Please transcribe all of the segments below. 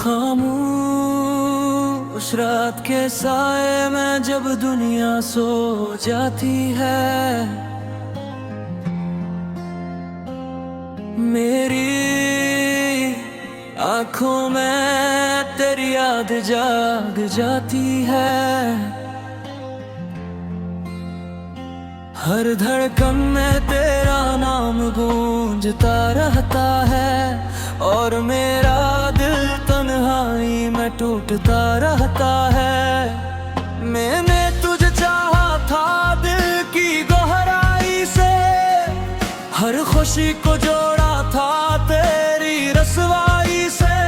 खामोश रात के साए में जब दुनिया सो जाती है, मेरी आंखों में तेरी याद जाग जाती है। हर धड़कन में तेरा नाम गूंजता रहता है और मेरा दिल तन्हाई में टूटता रहता है। मैंने तुझे चाहा था दिल की गहराई से, हर खुशी को जोड़ा था तेरी रसवाई से,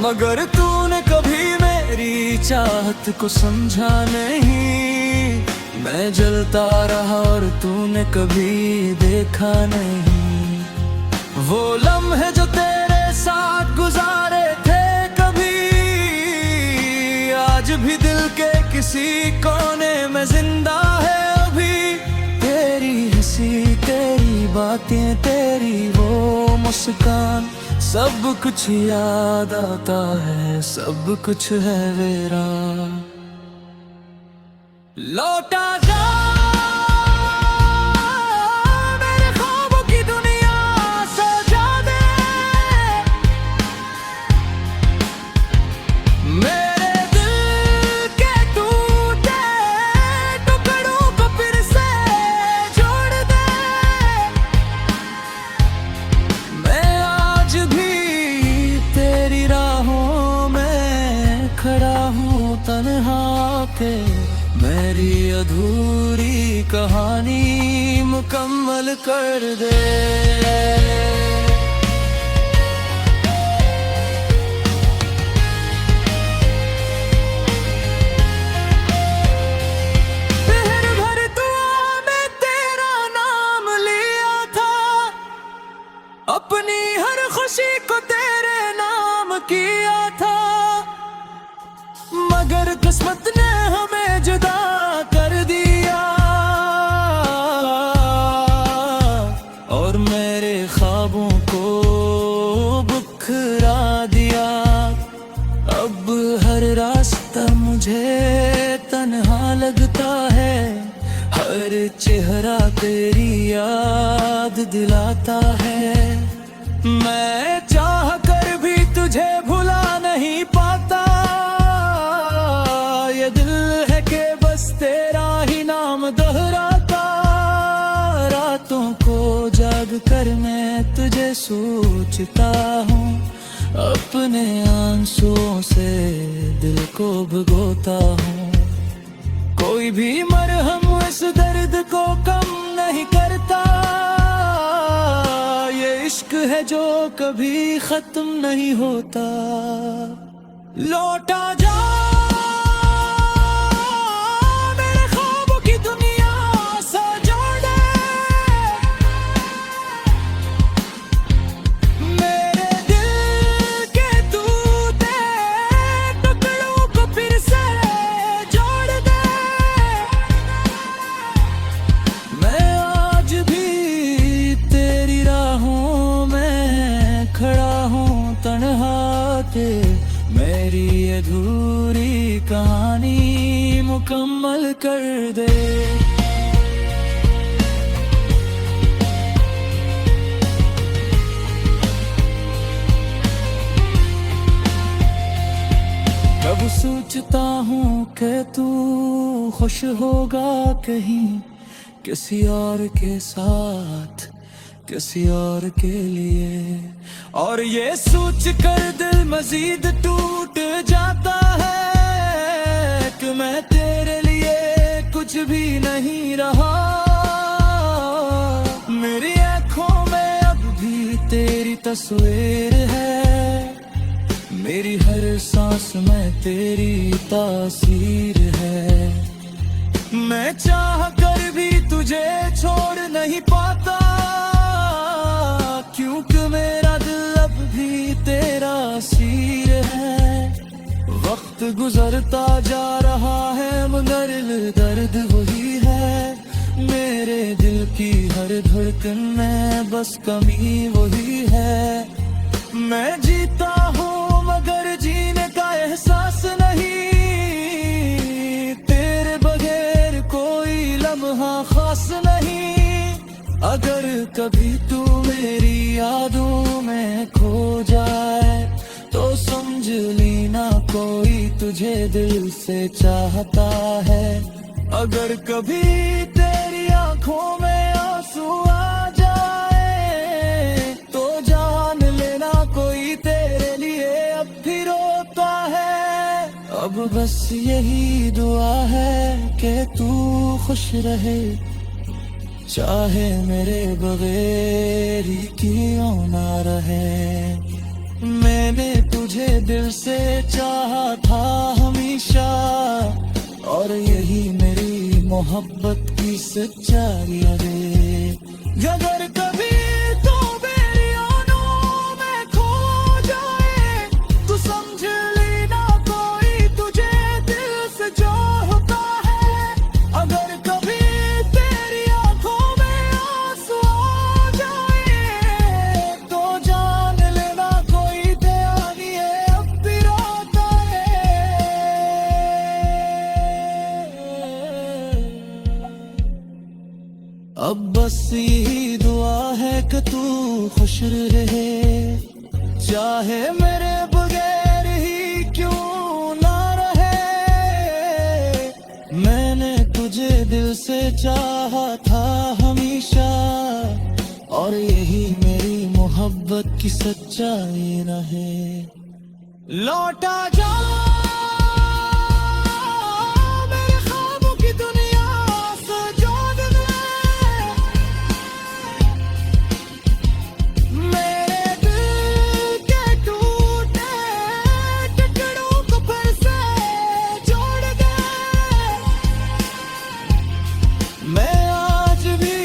मगर तूने कभी मेरी चाहत को समझा नहीं। मैं जलता रहा और तूने कभी देखा नहीं। वो लम्हे जो तेरे साथ गुजारे थे कभी, आज भी दिल के किसी कोने में जिंदा है अभी। तेरी हंसी, तेरी बातें, तेरी वो मुस्कान, सब कुछ याद आता है, सब कुछ है वीरान। लौटा जा मेरे ख्वाबों की दुनिया सजा दे, मेरे दिल के टूटे टुकड़ों को फिर से जोड़ दे। मैं आज भी तेरी राहों में खड़ा हूँ तन्हा के, मेरी अधूरी कहानी मुकम्मल कर दे। पहर भर दुआ में तेरा नाम लिया था, अपनी हर खुशी को तेरे नाम किया था, मगर किस्मत ने हमें जुदा कर दिया और मेरे ख्वाबों को बुखरा दिया। अब हर रास्ता मुझे तन्हा लगता है, हर चेहरा तेरी याद दिलाता है। मैं चाह कर भी तुझे भुला नहीं पाता, ये दिल है कि बस तेरा ही नाम दोहराता। रातों को जाग कर मैं तुझे सोचता हूँ, अपने आंसुओं से दिल को भिगोता हूँ। कोई भी मरहम इस दर्द को कम नहीं करता, ये इश्क है जो कभी खत्म नहीं होता। लौटा जा मेरे ख्वाबों की दुनिया सजा दे, मेरे दिल के टूटे टुकड़ों को फिर से जोड़ दे। मैं आज भी तेरी राहों में खड़ा हूँ तन्हा के, मेरी अधूरी कहानी मुकम्मल कर दे। कब सोचता हूँ कि तू खुश होगा कहीं किसी और के साथ, किसी और के लिए, और ये सोच कर दिल मजीद टूट जाता है कि मैं तेरे लिए कुछ भी नहीं रहा। मेरी आँखों में अब भी तेरी तस्वीर है, मेरी हर सांस में तेरी तासीर है। मैं चाह कर भी तुझे छोड़ नहीं पाता, क्योंकि मेरा दिल अब भी तेरा असीर है। वक्त गुजरता जा रहा है मगर दर्द वही है, मेरे दिल की हर धड़कन में बस कमी वही है। मैं जीता हूँ मगर कभी तू मेरी यादों में खो जाए तो समझ लेना कोई तुझे दिल से चाहता है। अगर कभी तेरी आंखों में आंसू आ जाए तो जान लेना कोई तेरे लिए अब भी रोता है। अब बस यही दुआ है कि तू खुश रहे, चाहे मेरे बगैर ही क्यों ना रहे। मैंने तुझे दिल से चाहा था हमेशा और यही मेरी मोहब्बत की सच्चाई है। अगर कभी तो मेरी आँखों में खो जाए तो समझ लेना कोई तुझे दिल से चाहता है। अगर कभी तेरी आंखों में आंसू आ जाए तो जान लेना कोई तेरा लिए अब भी रोता है। अब बस यही दुआ है कि तू खुश रहे, चाहे मेरे बगैर ही क्यों ना रहे। मैंने तुझे दिल से चाहा था हमेशा और यही मेरी मोहब्बत की सच्चाई रहे। लौटा जा मेरे ख्वाबों की दुनिया सजोद में, मेरे दिल के टूटे टुकड़ों को फिर से जोड़ दे। मैं आज भी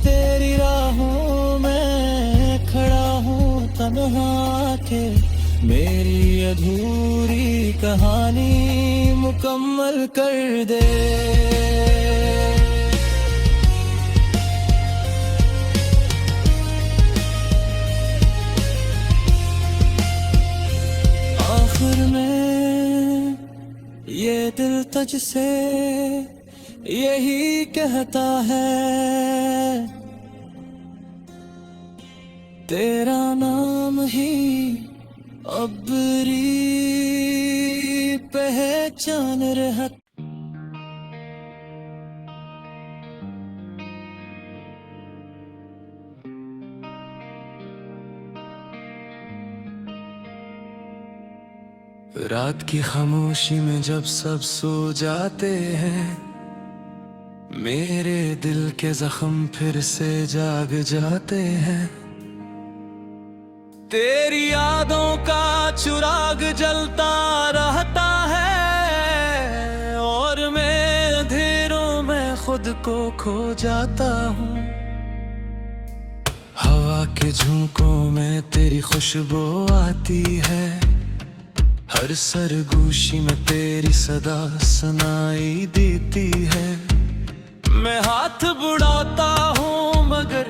तेरी राहों में खड़ा हूँ तन्हा के, मेरी अधूरी कहानी मुकम्मल कर दे। आखिर में ये दिल तुझसे यही कहता है, तेरा नाम ही अबरी पहचान रहा। रात की खामोशी में जब सब सो जाते हैं, मेरे दिल के जख्म फिर से जाग जाते हैं। तेरी यादों का चिराग जलता रहता है और मैं अंधेरों में खुद को खो जाता हूँ। हवा के झोंकों में तेरी खुशबू आती है, हर सरगोशी में तेरी सदा सुनाई देती है। मैं हाथ बढ़ाता हूँ मगर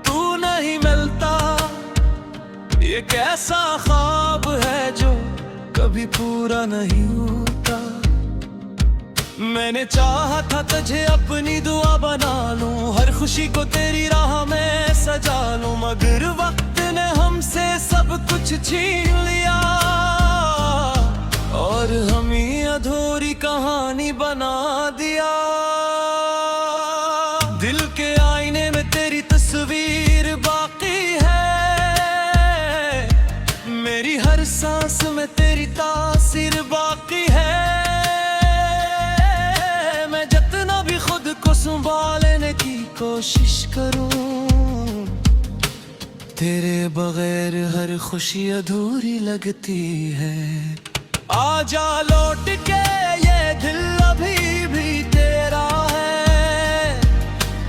तू नहीं मिलता, ये कैसा ख्वाब है जो कभी पूरा नहीं होता। मैंने चाहा था तुझे अपनी दुआ बना लूं, हर खुशी को तेरी राह में सजा लूं, मगर वक्त ने हमसे सब कुछ छीन लिया और हम ही अधूरी कहानी बना दिया। दिल के आईने में तेरी तस्वीर बाकी है, मेरी हर सांस में तेरी तासीर बाकी है। मैं जितना भी खुद को संभालने की कोशिश करूं, तेरे बगैर हर खुशी अधूरी लगती है। आजा लौट के ये दिल अभी भी तेरा है,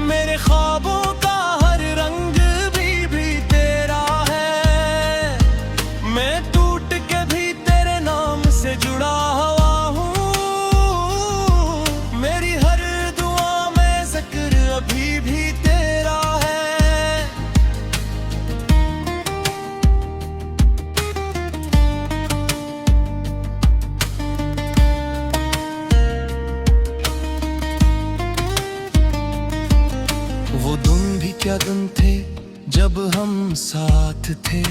मेरे ख्वाबों का हर रंग भी तेरा है। मैं टूट के भी तेरे नाम से जुड़ा हुआ हूँ, मेरी हर दुआ में जिक्र अभी भी तेरा है। क्या दिन थे जब हम साथ थे,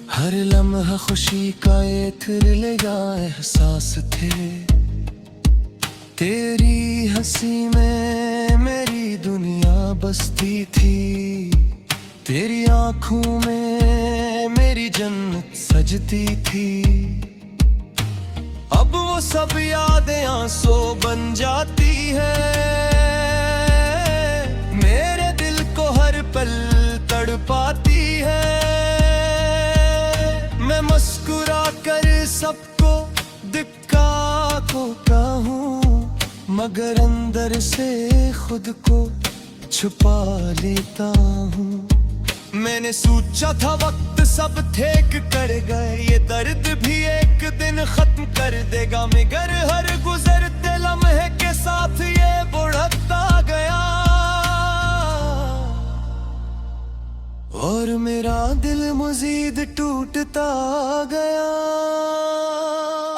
हर लम्हा खुशी का ये थ्रिल या एहसास थे। तेरी हंसी में मेरी दुनिया बसती थी, तेरी आंखों में मेरी जन्नत सजती थी। अब वो सब यादें आंसू बन जाती है, मेरे दिल को हर पल तड़पाती है। मैं मुस्कुरा कर सबको दिखा को कहूँ, मगर अंदर से खुद को छुपा लेता हूँ। मैंने सोचा था वक्त सब ठेक कर गए, ये दर्द भी एक दिन खत्म कर देगा, मगर हर गुजरते लम्हे के साथ ये बढ़ता गया। और मेरा दिल मजीद टूटता गया।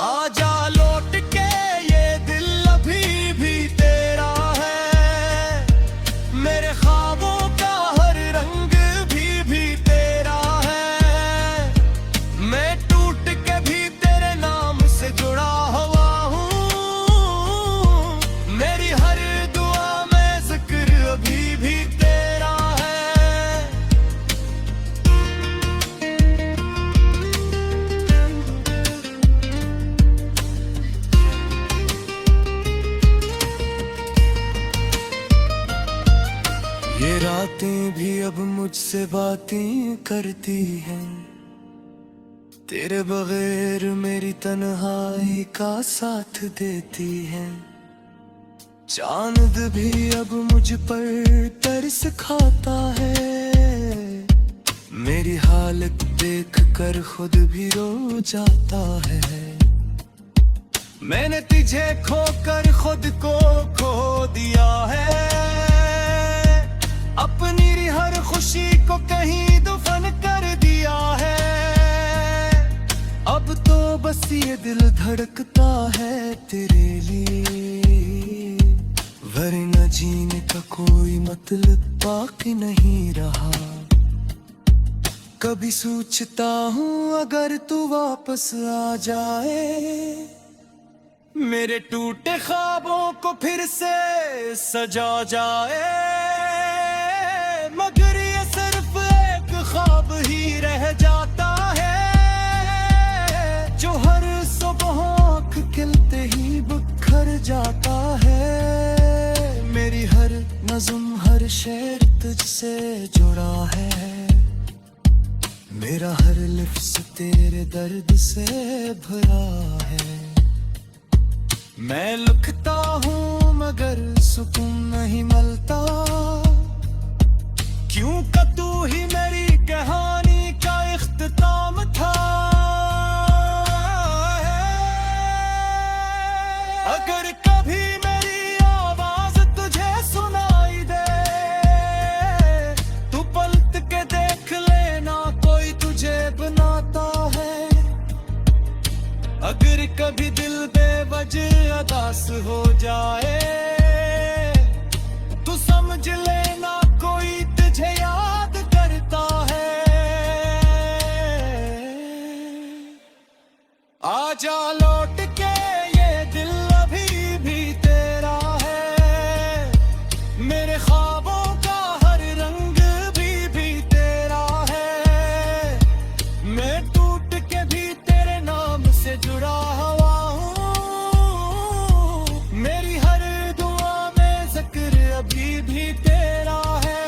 आजा लौट के ये दिल अभी भी तेरा है, मेरे ख्वाबों का हर रंग भी तेरा है। मैं टूट के भी तेरे नाम से जुड़ा हुआ हूँ, मेरी हर दुआ में जिक्र अभी भी तेरा है। ये रातें भी अब मुझसे बातें करती हैं, तेरे बगैर मेरी तन्हाई का साथ देती हैं। चांद भी अब मुझ पर तरस खाता है, मेरी हालत देख कर खुद भी रो जाता है। मैंने तुझे खोकर खुद को खो दिया है, अपनी हर खुशी को कहीं दफन कर दिया है। अब तो बस ये दिल धड़कता है तेरे लिए, वरना जीने का कोई मतलब बाकी नहीं रहा। कभी सोचता हूँ अगर तू वापस आ जाए, मेरे टूटे ख्वाबों को फिर से सजा जाए। मगर ये सिर्फ एक ख्वाब ही रह जाता है, जो हर सुबह आँख खिलते ही बिखर जाता है। मेरी हर नज़्म हर शेर तुझसे जुड़ा है, मेरा हर लफ्ज़ तेरे दर्द से भरा है। मैं लिखता हूँ मगर सुकून नहीं मिलता, क्यों का तू ही मेरी कहानी का इख्तिताम था। अगर कभी मेरी आवाज तुझे सुनाई दे, तू पलट के देख लेना कोई तुझे बनाता है। अगर कभी दिल बेवजह उदास हो जाए, तू समझ लेना कोई तुझे याद करता है। आजा लौट के ये दिल अभी भी तेरा है, मेरे ख्वाबों का हर रंग भी तेरा है। मैं टूट के भी तेरे नाम से जुड़ा हुआ हूँ, मेरी हर दुआ में जिक्र अभी भी तेरा है।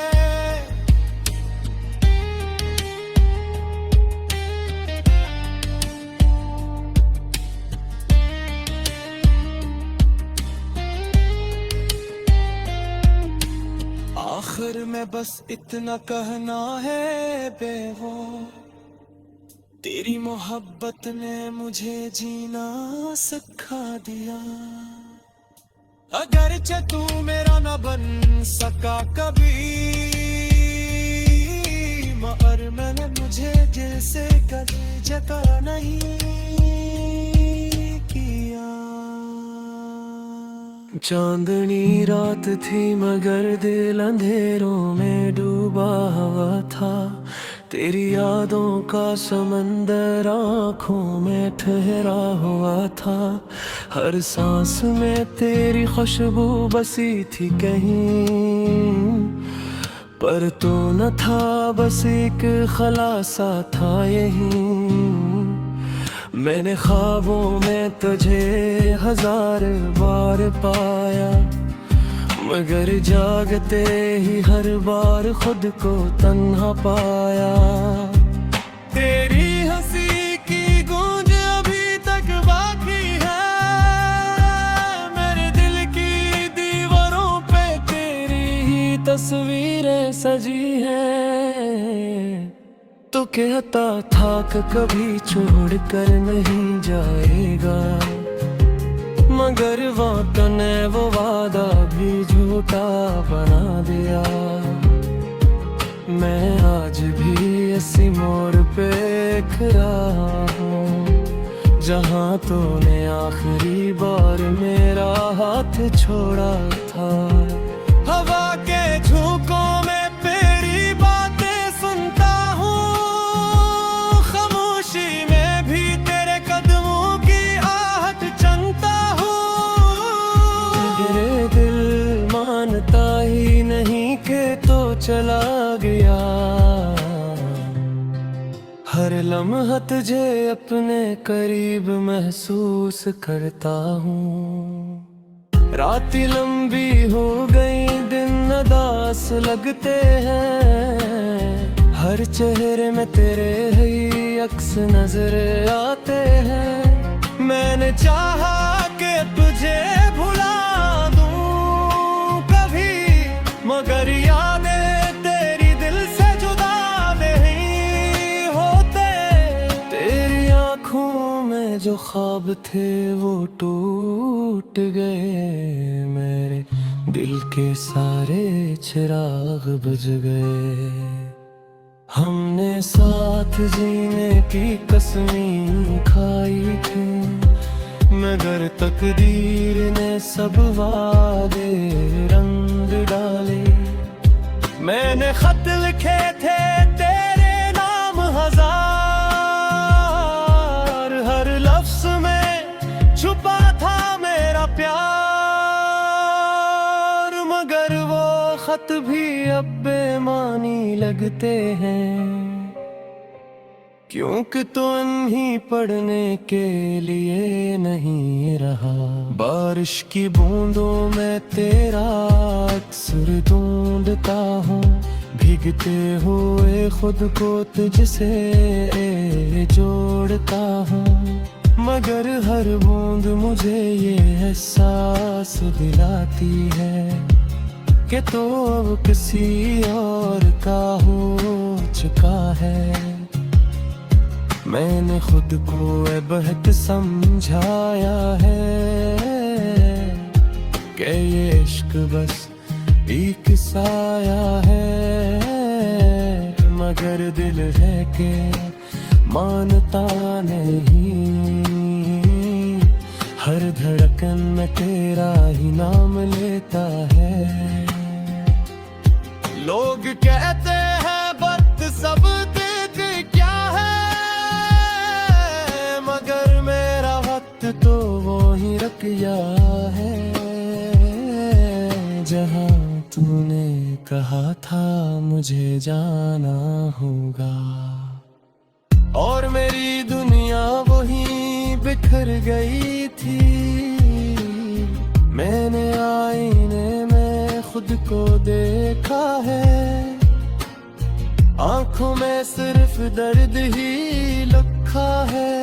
आखिर में बस इतना कहना है बेवो, तेरी मोहब्बत ने मुझे जीना सिखा दिया। अगरचे तू मेरा न बन सका कभी, मगर मैंने मुझे दिल से कभी जता नहीं किया। चांदनी रात थी मगर दिल अंधेरों में डूबा हुआ था। तेरी यादों का समंदर आँखों में ठहरा हुआ था। हर सांस में तेरी खुशबू बसी थी कहीं, पर तू न था, बस एक खलासा था यहीं। मैंने ख्वाबों में तुझे हजार बार पाया, मगर जागते ही हर बार खुद को तन्हा पाया। तेरी हंसी की गूंज अभी तक बाकी है, मेरे दिल की दीवारों पे तेरी ही तस्वीरें सजी हैं। तो कहता था कि कभी छोड़ कर नहीं जाएगा, मगर वक्त ने वो वादा भी झूठा बना दिया। मैं आज भी इसी मोड़ पे खड़ा हूँ, जहाँ तूने आखिरी बार मेरा हाथ छोड़ा था। हवा के झोंकों में तेरी बातें सुनता हूँ, खामोशी में भी तेरे कदमों की आहट चलता हूँ। मेरे दिल मानता ही नहीं कि तो चला गया, हर लम्हा तुझे अपने करीब महसूस करता हूँ। रातें लंबी हो गई, दिन उदास लगते हैं, हर चेहरे में तेरे ही अक्स नजर आते हैं। मैंने चाहा कि तुझे भुला दूं कभी, मगर यादें तेरी दिल से जुदा नहीं होते। तेरी आँखों में जो ख्वाब थे वो टूट गए, मेरे दिल के सारे चिराग बुझ गए। हमने साथ जीने की कसमें खाई थी, मगर तकदीर ने सब वादे रंग डाले। मैंने खत लिखे थे तेरे नाम हजार, हर लफ्ज में छुपा था मेरा प्यार, मगर वो खत भी अब बेमानी लगते हैं, क्योंकि तो इन्हीं पढ़ने के लिए नहीं रहा। बारिश की बूंदों में तेरा अक्सर ढूंढता हूँ, भीगते हुए खुद को तुझसे जोड़ता हूँ, मगर हर बूंद मुझे ये एहसास दिलाती है कि तो अब किसी और का हो चुका है। मैंने खुद को बेबहक समझाया है कि ये इश्क बस एक साया है, मगर दिल है कि मानता नहीं। हर धड़कन में तेरा ही नाम लेता है। लोग कहते हैं वक्त सब देख क्या है, मगर मेरा वक्त तो वो ही रख गया है, जहाँ तूने कहा था मुझे जाना होगा। और मेरी दुनिया वही बिखर गई थी, मैंने आईने में खुद को देखा है, आंखों में सिर्फ दर्द ही लिखा है।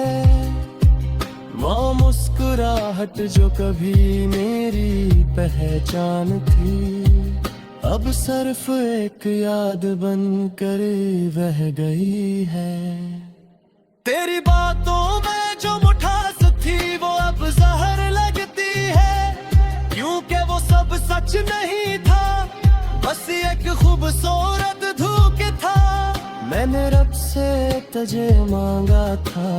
वो मुस्कुराहट जो कभी मेरी पहचान थी, अब सिर्फ एक याद बनकर बह गई है। तेरी बातों में जो मिठास थी वो अब जहर लगती है, क्योंकि वो सब सच नहीं था, बस एक खूबसूरत धोखा था। मैंने रब से तुझे मांगा था,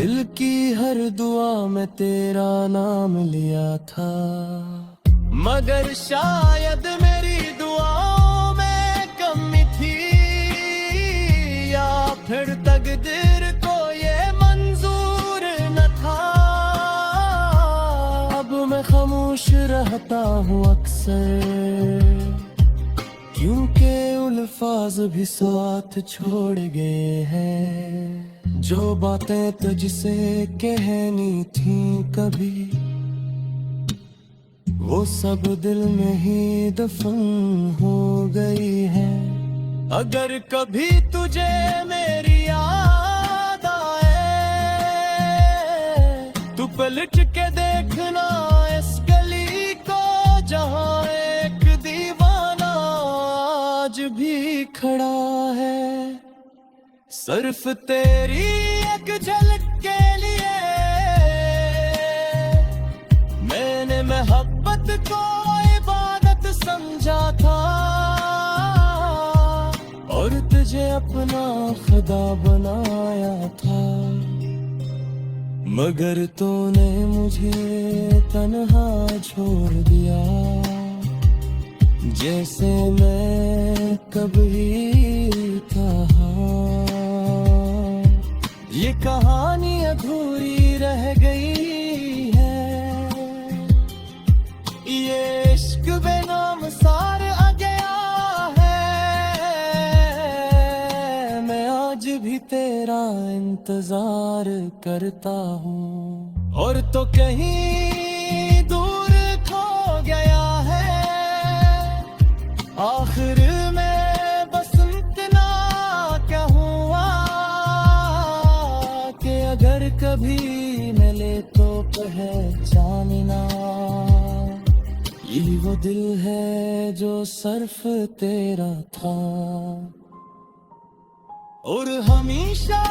दिल की हर दुआ में तेरा नाम लिया था, मगर शायद मेरी दुआओं में कमी थी, या फिर तकदीर को ये मंजूर न था। अब मैं खामोश रहता हूँ अक्सर, क्योंकि अल्फाज भी साथ छोड़ गए हैं। जो बातें तुझसे कहनी थी कभी, वो सब दिल में ही दफन हो गई है। अगर कभी तुझे मेरी याद आए, तू पलट के देखना इस गली को, जहाँ एक दीवाना आज भी खड़ा है, सिर्फ तेरी एक झलक के लिए। मैंने मोहब्बत को इबादत समझा था, और तुझे अपना खुदा बनाया था, मगर तूने मुझे तन्हा छोड़ दिया, जैसे मैं कभी था। ये कहानी अधूरी रह गई है, ये इश्क बेनाम सार आ गया है। मैं आज भी तेरा इंतजार करता हूँ, और तो कहीं दूर खो गया है। आखिर में बस इतना क्या हुआ, कि अगर कभी मिले तो पहचानना, ये वो दिल है जो सिर्फ तेरा था, और हमेशा